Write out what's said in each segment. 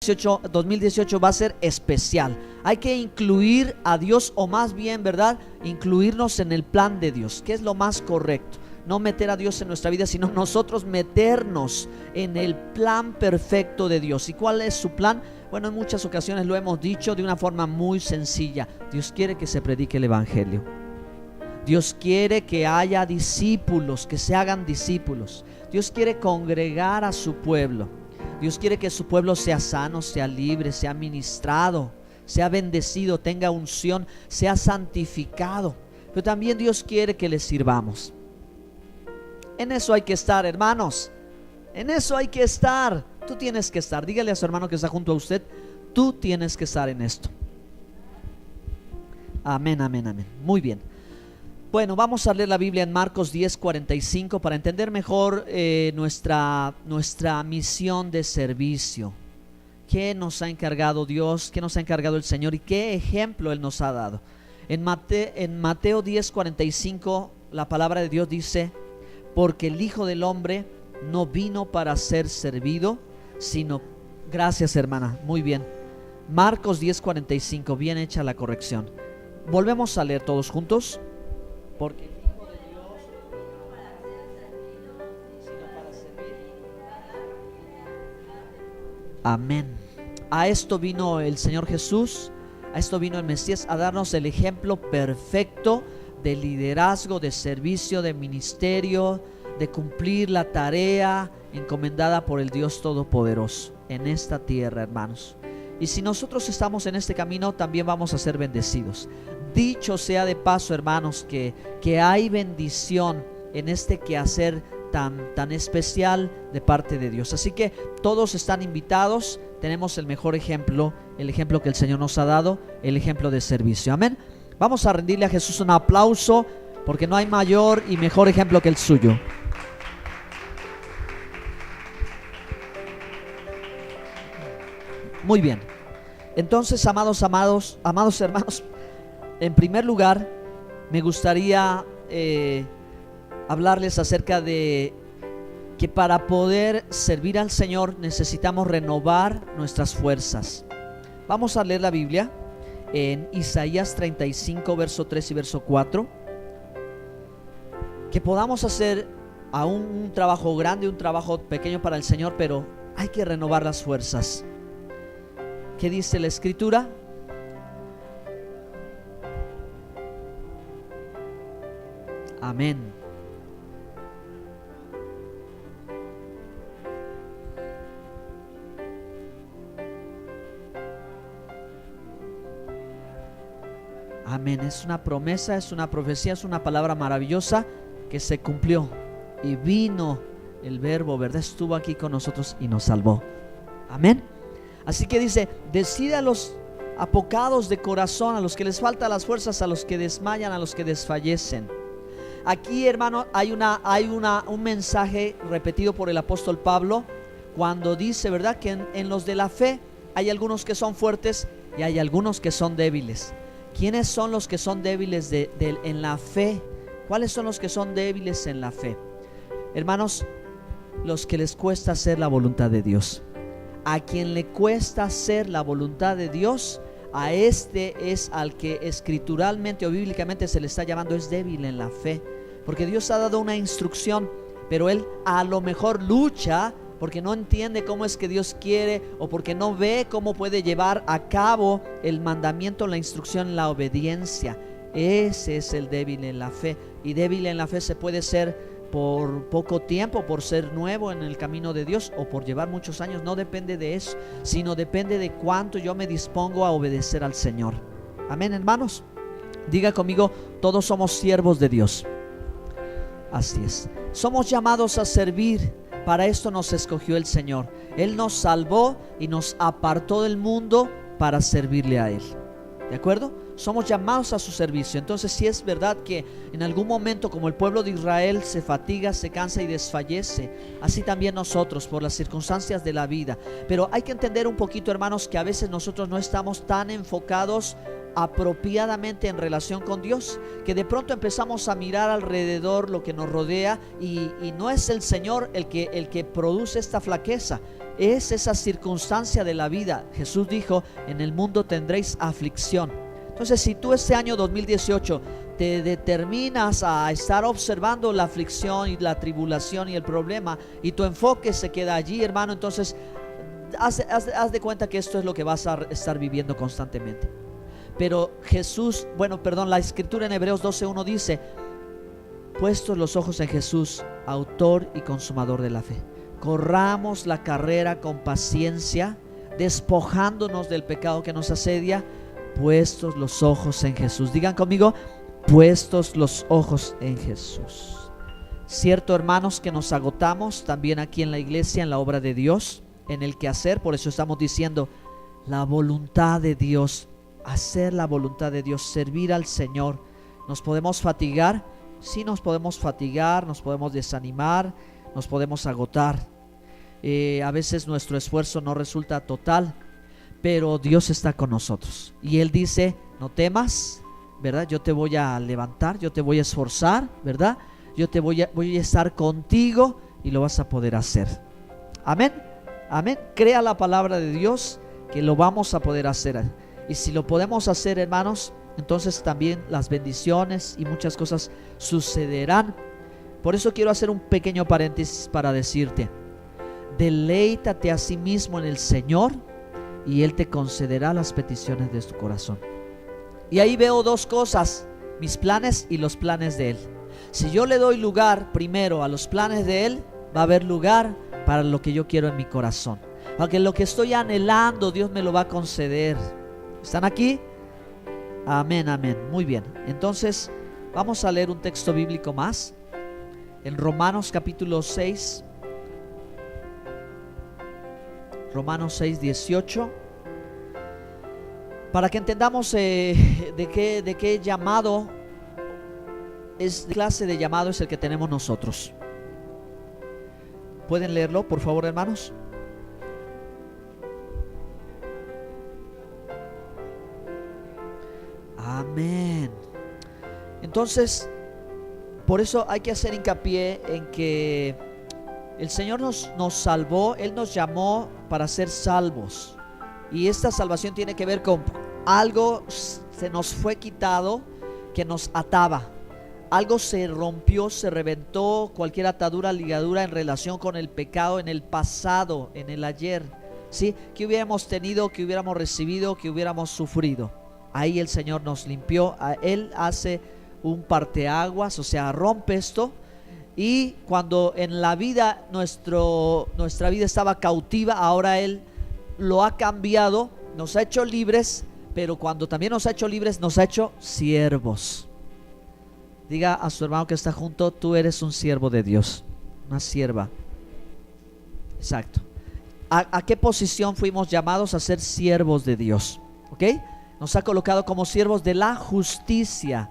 2018 va a ser especial. Hay que incluir a Dios, o más bien, ¿verdad? Incluirnos en el plan de Dios, que es lo más correcto. No meter a Dios en nuestra vida, sino nosotros meternos en el plan perfecto de Dios. ¿Y cuál es su plan? Bueno, en muchas ocasiones lo hemos dicho de una forma muy sencilla. Dios quiere que se predique el evangelio. Dios quiere que haya discípulos, que se hagan discípulos. Dios quiere congregar a su pueblo. Dios quiere que su pueblo sea sano, sea libre, sea ministrado, sea bendecido, tenga unción, sea santificado. Pero también Dios quiere que le sirvamos. En eso hay que estar, hermanos. En eso hay que estar. Tú tienes que estar. Dígale a su hermano que está junto a usted: tú tienes que estar en esto. Amén, amén, amén. Muy bien. Bueno, vamos a leer la Biblia en Marcos 10:45 para entender mejor nuestra misión de servicio. ¿Qué nos ha encargado Dios? ¿Qué nos ha encargado el Señor? ¿Y qué ejemplo Él nos ha dado? En Mateo 10:45 la palabra de Dios dice: porque el Hijo del Hombre no vino para ser servido, sino... Gracias, hermana, muy bien. Marcos 10:45, bien hecha la corrección. Volvemos a leer todos juntos. Porque el Hijo de Dios no vino para ser servido, sino para servir. Amén. A esto vino el Señor Jesús, a esto vino el Mesías, a darnos el ejemplo perfecto de liderazgo, de servicio, de ministerio, de cumplir la tarea encomendada por el Dios Todopoderoso en esta tierra, hermanos. Y si nosotros estamos en este camino, también vamos a ser bendecidos. Dicho sea de paso, hermanos, que hay bendición en este quehacer tan especial de parte de Dios. Así que todos están invitados. Tenemos el mejor ejemplo, el ejemplo que el Señor nos ha dado, el ejemplo de servicio. Amén. Vamos a rendirle a Jesús un aplauso, porque no hay mayor y mejor ejemplo que el suyo. Muy bien. Entonces, amados hermanos, en primer lugar, me gustaría hablarles acerca de que para poder servir al Señor necesitamos renovar nuestras fuerzas. Vamos a leer la Biblia en Isaías 35, verso 3 y verso 4. Que podamos hacer aún un trabajo grande, un trabajo pequeño para el Señor, pero hay que renovar las fuerzas. ¿Qué dice la Escritura? Amén. Amén. Es una promesa, es una profecía, es una palabra maravillosa que se cumplió. Y vino el Verbo, ¿verdad? Estuvo aquí con nosotros y nos salvó. Amén. Así que dice: decide a los apocados de corazón, a los que les faltan las fuerzas, a los que desmayan, a los que desfallecen. Aquí, hermano, hay un mensaje repetido por el apóstol Pablo cuando dice, ¿verdad?, que en los de la fe hay algunos que son fuertes y hay algunos que son débiles. ¿Quiénes son los que son débiles en la fe? ¿Cuáles son los que son débiles en la fe? Hermanos, los que les cuesta hacer la voluntad de Dios. A quien le cuesta hacer la voluntad de Dios, a este es al que escrituralmente o bíblicamente se le está llamando es débil en la fe, porque Dios ha dado una instrucción, pero él a lo mejor lucha porque no entiende cómo es que Dios quiere, o porque no ve cómo puede llevar a cabo el mandamiento, la instrucción, la obediencia. Ese es el débil en la fe. Y débil en la fe se puede ser por poco tiempo, por ser nuevo en el camino de Dios, o por llevar muchos años. No depende de eso, sino depende de cuánto yo me dispongo a obedecer al Señor. Amén, hermanos. Diga conmigo: todos somos siervos de Dios. Así es. Somos llamados a servir. Para esto nos escogió el Señor. Él nos salvó y nos apartó del mundo para servirle a Él. ¿De acuerdo? Somos llamados a su servicio. Entonces, si es verdad que en algún momento, como el pueblo de Israel, se fatiga, se cansa y desfallece, así también nosotros, por las circunstancias de la vida. Pero hay que entender un poquito, hermanos, que a veces nosotros no estamos tan enfocados apropiadamente en relación con Dios, que de pronto empezamos a mirar alrededor lo que nos rodea y no es el Señor el que produce esta flaqueza. es esa circunstancia de la vida. Jesús dijo: en el mundo tendréis aflicción. Entonces, si tú este año 2018 te determinas a estar observando la aflicción y la tribulación y el problema, y tu enfoque se queda allí, hermano, entonces haz de cuenta que esto es lo que vas a estar viviendo constantemente. Pero Jesús, la escritura en Hebreos 12:1 dice: puestos los ojos en Jesús, autor y consumador de la fe, corramos la carrera con paciencia, despojándonos del pecado que nos asedia, puestos los ojos en Jesús. Digan conmigo: puestos los ojos en Jesús. Cierto, hermanos, que nos agotamos también aquí en la iglesia, en la obra de Dios, en el quehacer. Por eso estamos diciendo: la voluntad de Dios, hacer la voluntad de Dios, servir al Señor. ¿Nos podemos fatigar? Sí, nos podemos fatigar, nos podemos desanimar, nos podemos agotar. A veces nuestro esfuerzo no resulta total, pero Dios está con nosotros. Y Él dice: no temas, ¿verdad? Yo te voy a levantar, yo te voy a esforzar, ¿verdad? Yo te voy a estar contigo y lo vas a poder hacer. Amén, amén. Crea la palabra de Dios que lo vamos a poder hacer. Y si lo podemos hacer, hermanos, entonces también las bendiciones y muchas cosas sucederán. Por eso quiero hacer un pequeño paréntesis para decirte: deleítate a sí mismo en el Señor y Él te concederá las peticiones de tu corazón. Y ahí veo dos cosas: mis planes y los planes de Él. Si yo le doy lugar primero a los planes de Él, va a haber lugar para lo que yo quiero en mi corazón. Aunque lo que estoy anhelando, Dios me lo va a conceder. ¿Están aquí? Amén, amén. Muy bien. Entonces vamos a leer un texto bíblico más en Romanos capítulo 6. Romanos 6:18, para que entendamos de qué llamado es, clase de llamado es el que tenemos nosotros. ¿Pueden leerlo, por favor, hermanos? Amén. Entonces, por eso hay que hacer hincapié en que el Señor nos salvó. Él nos llamó para ser salvos. Y esta salvación tiene que ver con algo se nos fue quitado que nos ataba. Algo se rompió, se reventó, cualquier atadura, ligadura en relación con el pecado en el pasado, en el ayer, ¿sí? Que hubiéramos tenido, que hubiéramos recibido, que hubiéramos sufrido. Ahí el Señor nos limpió. Él hace un parteaguas, o sea, rompe esto. Y cuando en la vida nuestra vida estaba cautiva, ahora Él lo ha cambiado, nos ha hecho libres. Pero cuando también nos ha hecho libres, nos ha hecho siervos. Diga a su hermano que está junto: tú eres un siervo de Dios, una sierva. Exacto. ¿A qué posición fuimos llamados? A ser siervos de Dios, ¿ok? Nos ha colocado como siervos de la justicia.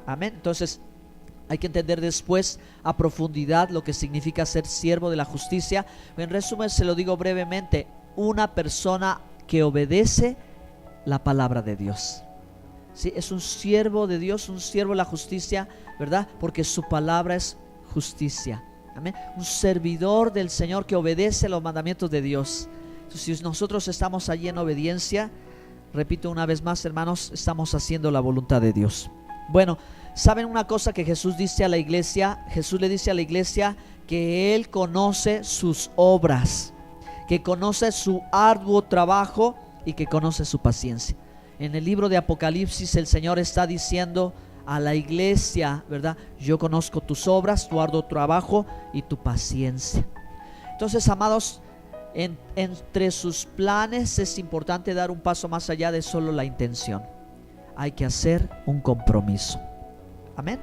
Amén. Entonces hay que entender después a profundidad lo que significa ser siervo de la justicia. En resumen, se lo digo brevemente: una persona que obedece la palabra de Dios. Sí, es un siervo de Dios, un siervo de la justicia, ¿verdad? Porque su palabra es justicia. Amén. Un servidor del Señor que obedece los mandamientos de Dios. Entonces, si nosotros estamos allí en obediencia, repito una vez más, hermanos, estamos haciendo la voluntad de Dios. Bueno, ¿saben una cosa que Jesús dice a la iglesia? Jesús le dice a la iglesia que Él conoce sus obras, que conoce su arduo trabajo y que conoce su paciencia. En el libro de Apocalipsis el Señor está diciendo a la iglesia, ¿verdad? Yo conozco tus obras, tu arduo trabajo y tu paciencia. Entonces, amados, entre sus planes es importante dar un paso más allá de solo la intención. Hay que hacer un compromiso. Amén.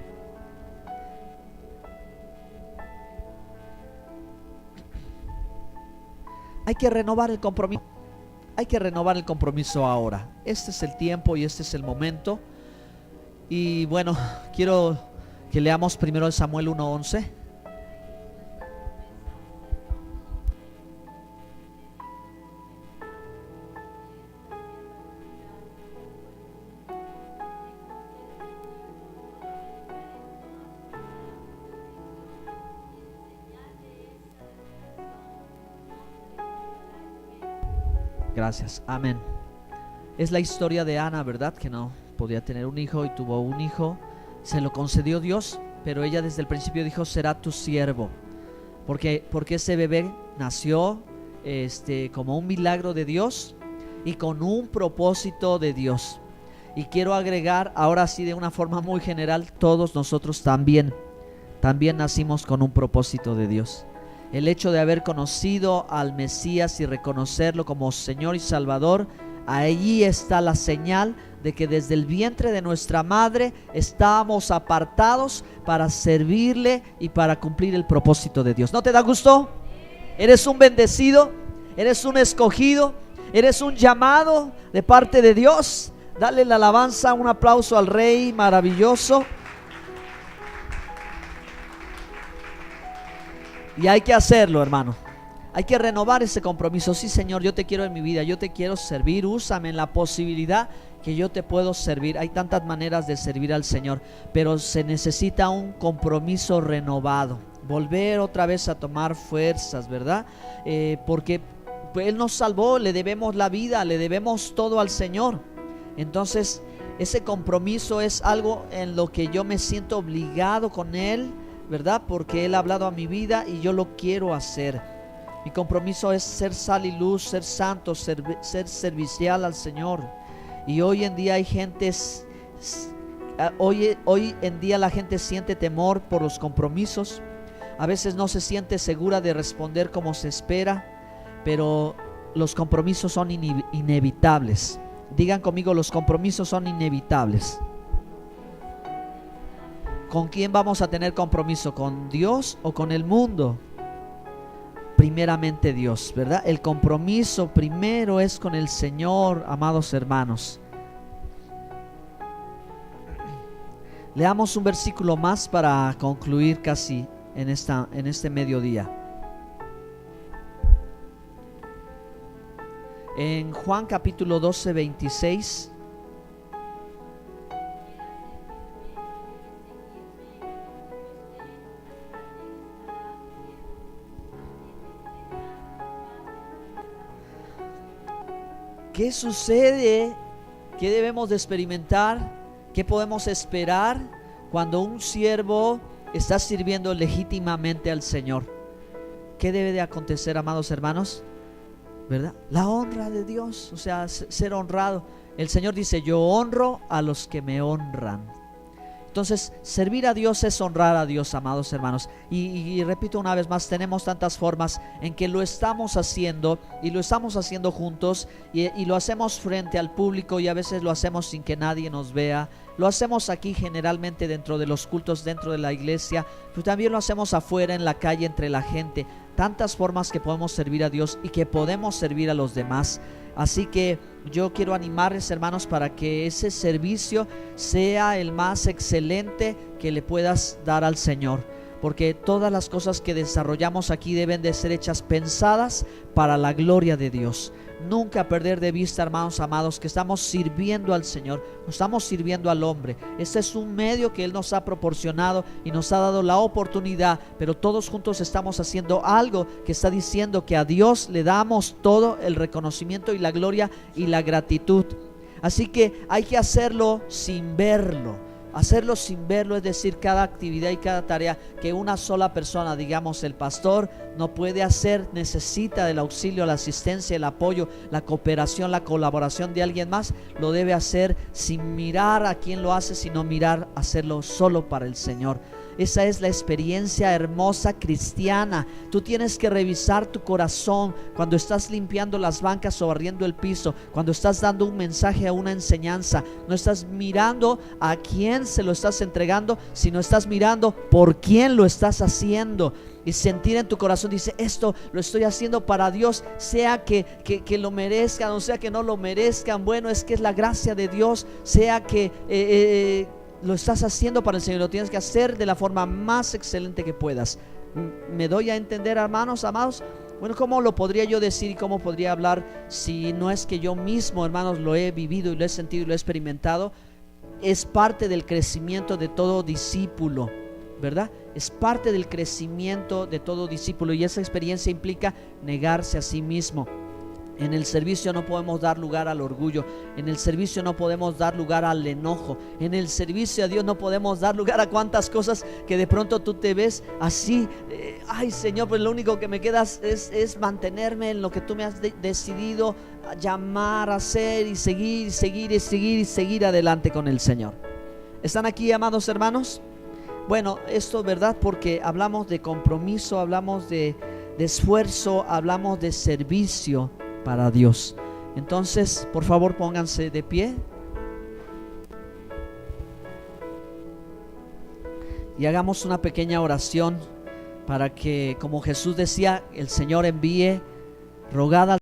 Hay que renovar el compromiso. Hay que renovar el compromiso ahora. Este es el tiempo y este es el momento. Y bueno, quiero que leamos primero Samuel 1:11. gracias. Amén. Es la historia de Ana, ¿verdad? Que no podía tener un hijo y tuvo un hijo. Se lo concedió Dios, pero ella desde el principio dijo: será tu siervo. Porque ese bebé nació como un milagro de Dios y con un propósito de Dios. Y quiero agregar, ahora sí de una forma muy general, todos nosotros también nacimos con un propósito de Dios. El hecho de haber conocido al Mesías y reconocerlo como Señor y Salvador, allí está la señal de que desde el vientre de nuestra madre estábamos apartados para servirle y para cumplir el propósito de Dios. ¿No te da gusto? Eres un bendecido, eres un escogido, eres un llamado de parte de Dios. Dale la alabanza, un aplauso al Rey maravilloso. Y hay que hacerlo, hermano. Hay que renovar ese compromiso. Sí, Señor, yo te quiero en mi vida, yo te quiero servir. Úsame en la posibilidad que yo te puedo servir. Hay tantas maneras de servir al Señor, pero se necesita un compromiso renovado. Volver otra vez a tomar fuerzas, ¿verdad? Porque Él nos salvó, le debemos la vida, le debemos todo al Señor. Entonces, ese compromiso es algo en lo que yo me siento obligado con Él, ¿verdad? Porque Él ha hablado a mi vida y yo lo quiero hacer. Mi compromiso es ser sal y luz, ser santo, ser servicial al Señor. Y hoy en día hay gente, hoy en día la gente siente temor por los compromisos. A veces no se siente segura de responder como se espera, pero los compromisos son inevitables. Digan conmigo: los compromisos son inevitables. ¿Con quién vamos a tener compromiso? ¿Con Dios o con el mundo? Primeramente Dios, ¿verdad? El compromiso primero es con el Señor, amados hermanos. Leamos un versículo más para concluir casi en este mediodía. En Juan capítulo 12, 26. ¿Qué sucede? ¿Qué debemos de experimentar? ¿Qué podemos esperar cuando un siervo está sirviendo legítimamente al Señor? ¿Qué debe de acontecer, amados hermanos? ¿Verdad? La honra de Dios, o sea, ser honrado. El Señor dice: yo honro a los que me honran. Entonces, servir a Dios es honrar a Dios, amados hermanos. Y repito una vez más, tenemos tantas formas en que lo estamos haciendo, y lo estamos haciendo juntos, y lo hacemos frente al público, y a veces lo hacemos sin que nadie nos vea. Lo hacemos aquí generalmente dentro de los cultos, dentro de la iglesia, pero también lo hacemos afuera en la calle entre la gente. Tantas formas que podemos servir a Dios y que podemos servir a los demás. Así que yo quiero animarles, hermanos, para que ese servicio sea el más excelente que le puedas dar al Señor, porque todas las cosas que desarrollamos aquí deben de ser hechas pensadas para la gloria de Dios. Nunca perder de vista, hermanos amados, que estamos sirviendo al Señor, no estamos sirviendo al hombre. Este es un medio que Él nos ha proporcionado y nos ha dado la oportunidad, pero todos juntos estamos haciendo algo que está diciendo que a Dios le damos todo el reconocimiento y la gloria y la gratitud. Así que hay que hacerlo sin verlo. Hacerlo sin verlo, es decir, cada actividad y cada tarea que una sola persona, digamos el pastor, no puede hacer, necesita del auxilio, la asistencia, el apoyo, la cooperación, la colaboración de alguien más, lo debe hacer sin mirar a quién lo hace, sino mirar, hacerlo solo para el Señor. Esa es la experiencia hermosa cristiana. Tú tienes que revisar tu corazón cuando estás limpiando las bancas o barriendo el piso, cuando estás dando un mensaje o una enseñanza. No estás mirando a quién se lo estás entregando, sino estás mirando por quién lo estás haciendo. Y sentir en tu corazón, dice: esto lo estoy haciendo para Dios, sea que lo merezcan o sea que no lo merezcan. Bueno, es que es la gracia de Dios. Sea que lo estás haciendo para el Señor, lo tienes que hacer de la forma más excelente que puedas. ¿Me doy a entender, hermanos amados? Bueno, ¿cómo lo podría yo decir y cómo podría hablar si no es que yo mismo, hermanos, lo he vivido y lo he sentido y lo he experimentado? Es parte del crecimiento de todo discípulo, ¿verdad? Es parte del crecimiento de todo discípulo, y esa experiencia implica negarse a sí mismo. En el servicio no podemos dar lugar al orgullo. En el servicio no podemos dar lugar al enojo. En el servicio a Dios no podemos dar lugar a cuantas cosas que de pronto tú te ves así. Ay, Señor, pues lo único que me queda es mantenerme en lo que tú me has decidido a llamar a hacer, y seguir adelante con el Señor. ¿Están aquí, amados hermanos? Bueno, esto es verdad, porque hablamos de compromiso, hablamos de esfuerzo, hablamos de servicio para Dios. Entonces, por favor, pónganse de pie y hagamos una pequeña oración para que, como Jesús decía, el Señor envíe, rogad al